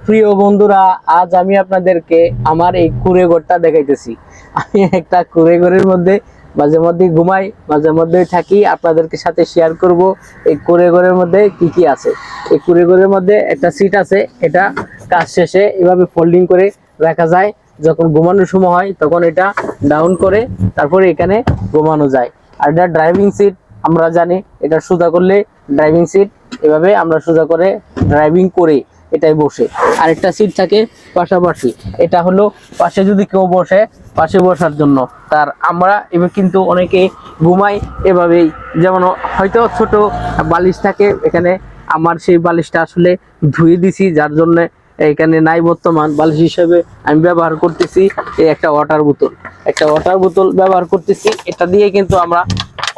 প্রিয় বন্ধুরা, আজ আমি আপনাদেরকে আমার এই কুঁড়ে ঘরটা দেখাইতেছি। আমি একটা কুঁড়ে ঘরের মধ্যে মাঝে মধ্যে ঘুমাই, মাঝে মধ্যে থাকি। আপনাদেরকে সাথে শেয়ার করব এই কুঁড়ে ঘরের মধ্যে কি কি আছে। এই কুঁড়ে ঘরের মধ্যে একটা সিট আছে, এটা কাজ শেষে এভাবে ফোল্ডিং করে রাখা যায়। যখন ঘুমানোর সময় হয় তখন এটা ডাউন করে তারপরে এখানে ঘুমানো যায়। আর এটা ড্রাইভিং সিট, আমরা জানি এটা সোজা করলে ড্রাইভিং সিট, এভাবে আমরা সোজা করে ড্রাইভিং করে এটাই বসে। আরেকটা সিট থাকে পাশাপাশি, এটা হলো পাশে যদি কেউ বসে পাশে বসার জন্য। তার আমরা এবার কিন্তু অনেকে ঘুমাই এভাবেই, যেমন হয়তো ছোট বালিশ থাকে এখানে। আমার সেই বালিশটা আসলে ধুয়ে দিছি, যার জন্য এখানে নাই বর্তমান। বালিশ হিসেবে আমি ব্যবহার করতেছি এই একটা ওয়াটার বোতল, একটা ওয়াটার বোতল ব্যবহার করতেছি। এটা দিয়ে কিন্তু আমরা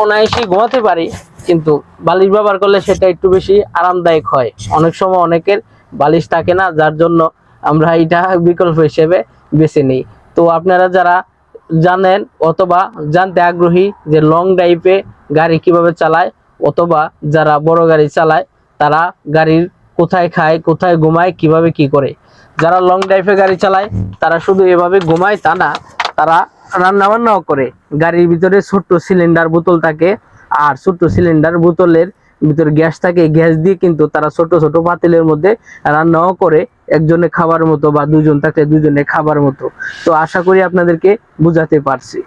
অনায়াসেই ঘুমাতে পারি, কিন্তু বালিশ ব্যবহার করলে সেটা একটু বেশি আরামদায়ক হয়। অনেক সময় অনেকের বালিশ থাকে না, যার জন্য আমরা এটা বিকল্প হিসেবে বেছে নিই। তো আপনারা যারা জানেন অথবা জানতে আগ্রহী যে লং ড্রাইভে গাড়ি কিভাবে চালায়, অথবা যারা বড় গাড়ি চালায় তারা গাড়ির কোথায় খায়, কোথায় ঘুমায়, কিভাবে কি করে, যারা লং ড্রাইভে গাড়ি চালায় তারা শুধু এভাবে ঘুমায় তা না, তারা রান্না বান্নাও করে। গাড়ির ভিতরে ছোট্ট সিলিন্ডার বোতল থাকে, আর ছোট্ট সিলিন্ডার বোতলের ভিতরে গ্যাস থাকে। গ্যাস দিয়ে কিন্তু তারা ছোট ছোট পাতিলের মধ্যে রান্নাও করে, একজনে খাবার মতো বা দুজন থাকলে দুজনে খাবার মতো। তো আশা করি আপনাদেরকে বুঝাতে পারছি।